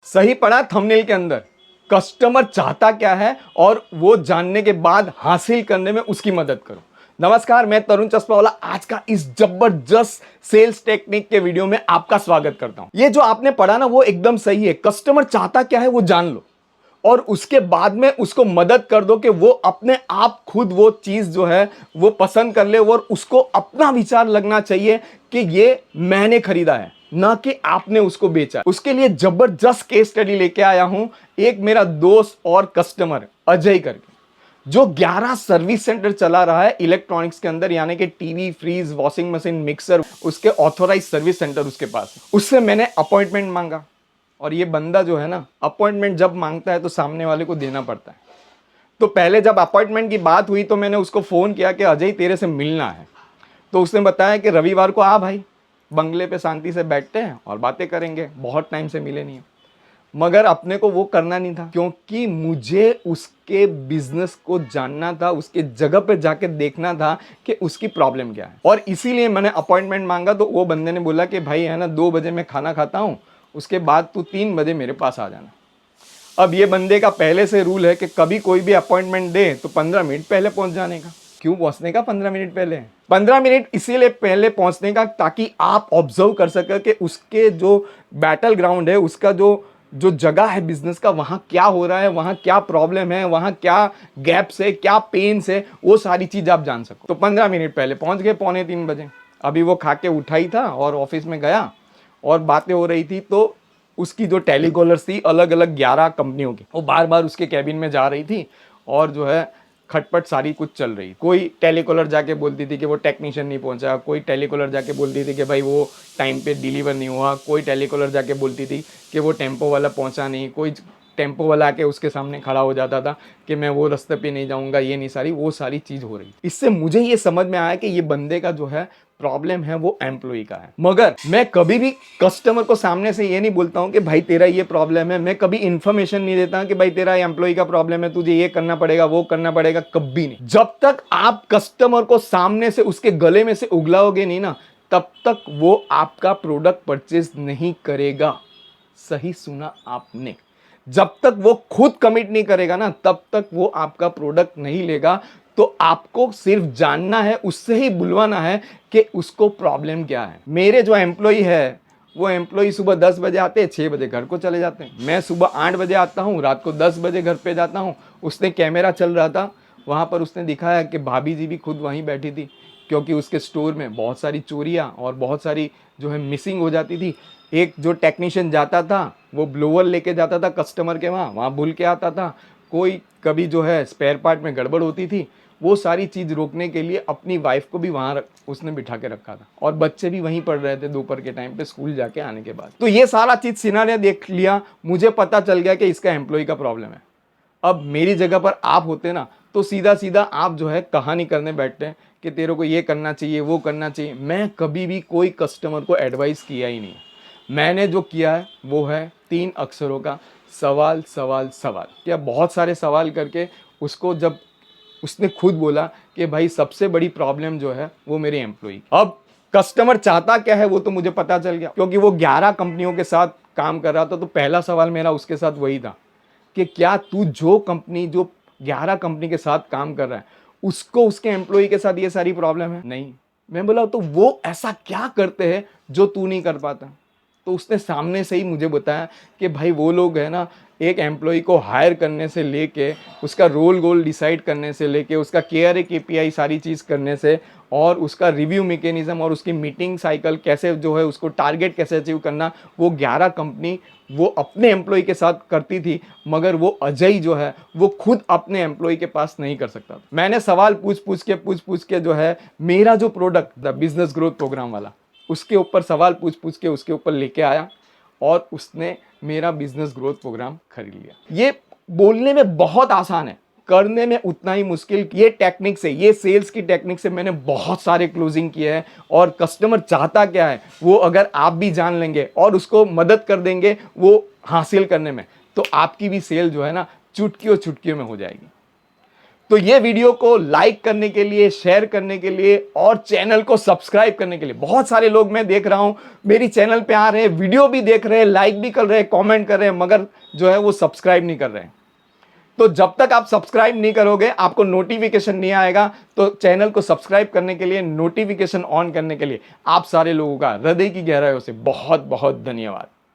सही पढ़ा थंबनेल के अंदर। कस्टमर चाहता क्या है और वो जानने के बाद हासिल करने में उसकी मदद करो। नमस्कार, मैं तरुण चस्पावाला आज का इस जबरदस्त सेल्स टेक्निक के वीडियो में आपका स्वागत करता हूं। ये जो आपने पढ़ा ना वो एकदम सही है। कस्टमर चाहता क्या है वो जान लो और उसके बाद में उसको मदद कर दो कि वो अपने आप खुद वो चीज जो है वो पसंद कर ले और उसको अपना विचार लगना चाहिए कि ये मैंने खरीदा है, ना कि आपने उसको बेचा। उसके लिए जबरदस्त केस स्टडी लेके आया हूं। एक मेरा दोस्त और कस्टमर अजय करके, जो 11 सर्विस सेंटर चला रहा है इलेक्ट्रॉनिक्स के अंदर, यानी कि TV, fridge, washing machine, mixer, उसके ऑथोराइज सर्विस सेंटर उसके पास है। उससे मैंने अपॉइंटमेंट मांगा और ये बंदा जो है ना, अपॉइंटमेंट जब मांगता है तो सामने वाले को देना पड़ता है। तो पहले जब अपॉइंटमेंट की बात हुई तो मैंने उसको फोन किया कि अजय तेरे से मिलना है। तो उसने बताया कि रविवार को आ भाई, बंगले पे शांति से बैठते हैं और बातें करेंगे, बहुत टाइम से मिले नहीं है। मगर अपने को वो करना नहीं था, क्योंकि मुझे उसके बिजनेस को जानना था, उसके जगह पे जाके देखना था कि उसकी प्रॉब्लम क्या है। और इसीलिए मैंने अपॉइंटमेंट मांगा। तो वो बंदे ने बोला कि भाई है ना, 2 बजे मैं खाना खाता हूँ, उसके बाद तू 3 बजे मेरे पास आ जाना। अब ये बंदे का पहले से रूल है कि कभी कोई भी अपॉइंटमेंट दे तो 15 मिनट पहले पहुंच जाने का। क्यों पहुंचने का 15 मिनट पहले? 15 मिनट इसीलिए पहले पहुंचने का ताकि आप ऑब्जर्व कर सके कि उसके जो बैटल ग्राउंड है, उसका जो जो जगह है बिजनेस का, वहां क्या हो रहा है, वहां क्या प्रॉब्लम है, वहां क्या गैप्स है, क्या पेन्स है, वो सारी चीज आप जान सको। तो 15 मिनट पहले पहुंच गए, 2:45 बजे। अभी वो खा के उठा ही था और ऑफिस में गया और बातें हो रही थी। तो उसकी जो टेलीकॉलर्स थी अलग अलग 11 कंपनियों की, वो बार बार उसके कैबिन में जा रही थी और जो है खटपट सारी कुछ चल रही। कोई टेलीकॉलर जाके बोलती थी कि वो टेक्नीशियन नहीं पहुंचा, कोई टेलीकॉलर जाके बोलती थी कि भाई वो टाइम पे डिलीवर नहीं हुआ, कोई टेलीकॉलर जाके बोलती थी कि वो टेम्पो वाला पहुंचा नहीं, कोई टेम्पो वाला आके उसके सामने खड़ा हो जाता था कि मैं वो रास्ते पे नहीं जाऊंगा, ये नहीं, वो सारी चीज़ हो रही। इससे मुझे ये समझ में आया कि ये बंदे का जो है प्रॉब्लम है वो एम्प्लॉय का है। मगर मैं कभी भी कस्टमर को सामने से ये नहीं बोलता हूं कि भाई तेरा ये प्रॉब्लम है। मैं कभी इंफॉर्मेशन नहीं देता कि भाई तेरा एम्प्लॉय का प्रॉब्लम है, तुझे ये करना पड़ेगा, वो करना पड़ेगा, कभी नहीं। जब तक आप कस्टमर को सामने से उसके गले में से उगलाओगे नहीं ना, तब तक वो आपका प्रोडक्ट परचेज नहीं करेगा। सही सुना आपने। जब तक वो खुद कमिट नहीं करेगा ना, तब तक वो आपका प्रोडक्ट नहीं लेगा। तो आपको सिर्फ जानना है, उससे ही बुलवाना है कि उसको प्रॉब्लम क्या है। मेरे जो एम्प्लॉय है, वो एम्प्लॉय सुबह 10 बजे आते हैं, 6 बजे घर को चले जाते हैं। मैं सुबह 8 बजे आता हूँ, रात को 10 बजे घर पे जाता हूँ। उसने कैमरा चल रहा था, वहाँ पर उसने दिखाया कि भाभी जी भी खुद वहीं बैठी थी, क्योंकि उसके स्टोर में बहुत सारी चोरियाँ और बहुत सारी जो है मिसिंग हो जाती थी। एक जो टेक्नीशियन जाता था वो ब्लोअर लेके जाता था कस्टमर के वहाँ, वहाँ भूल के आता था। कोई कभी जो है स्पेयर पार्ट में गड़बड़ होती थी। वो सारी चीज़ रोकने के लिए अपनी वाइफ को भी वहाँ उसने बिठा के रखा था और बच्चे भी वहीं पढ़ रहे थे दोपहर के टाइम पे स्कूल जाके आने के बाद। तो ये सारा चीज़ सिनारियो देख लिया, मुझे पता चल गया कि इसका एम्प्लॉय का प्रॉब्लम है। अब मेरी जगह पर आप होते ना तो सीधा सीधा आप जो है कहानी करने बैठते हैं कि तेरे को ये करना चाहिए, वो करना चाहिए। मैं कभी भी कोई कस्टमर को एडवाइस किया ही नहीं। मैंने जो किया है वो है 3 अक्षरों का सवाल सवाल सवाल। क्या बहुत सारे सवाल करके उसको, जब उसने खुद बोला कि भाई सबसे बड़ी प्रॉब्लम जो है वो मेरे एम्प्लॉय। अब कस्टमर चाहता क्या है वो तो मुझे पता चल गया, क्योंकि वो 11 कंपनियों के साथ काम कर रहा था। तो पहला सवाल मेरा उसके साथ वही था कि क्या तू जो 11 कंपनी के साथ काम कर रहा है उसको, उसके एम्प्लॉय के साथ ये सारी प्रॉब्लम है? नहीं। मैं बोला तो वो ऐसा क्या करते हैं जो तू नहीं कर पाता? तो उसने सामने से ही मुझे बताया कि भाई वो लोग है ना, एक एम्प्लॉय को हायर करने से लेके, उसका रोल गोल डिसाइड करने से लेके, उसका केआरए केपीआई सारी चीज़ करने से, और उसका रिव्यू मैकेनिज्म और उसकी मीटिंग साइकिल कैसे जो है, उसको टारगेट कैसे अचीव करना, वो 11 कंपनी वो अपने एम्प्लॉय के साथ करती थी। मगर वो अजय जो है वो खुद अपने एम्प्लॉय के पास नहीं कर सकता था। मैंने सवाल पूछ पूछ के जो है मेरा जो product the business growth programme वाला, उसके ऊपर सवाल पूछ के उसके ऊपर लेके आया और उसने मेरा बिजनेस ग्रोथ प्रोग्राम खरीद लिया। ये बोलने में बहुत आसान है, करने में उतना ही मुश्किल। ये टेक्निक से, ये सेल्स की टेक्निक से मैंने बहुत सारे क्लोजिंग किए हैं। और कस्टमर चाहता क्या है वो अगर आप भी जान लेंगे और उसको मदद कर देंगे वो हासिल करने में, तो आपकी भी सेल जो है ना चुटकियों चुटकियों में हो जाएगी। तो ये वीडियो को लाइक करने के लिए, शेयर करने के लिए और चैनल को सब्सक्राइब करने के लिए, बहुत सारे लोग मैं देख रहा हूं मेरी चैनल पे आ रहे हैं, वीडियो भी देख रहे हैं, लाइक भी कर रहे हैं, कमेंट कर रहे हैं, मगर जो है वो सब्सक्राइब नहीं कर रहे हैं। तो जब तक आप सब्सक्राइब नहीं करोगे आपको नोटिफिकेशन नहीं आएगा। तो चैनल को सब्सक्राइब करने के लिए, नोटिफिकेशन ऑन करने के लिए आप सारे लोगों का हृदय की गहराइयों से बहुत बहुत धन्यवाद।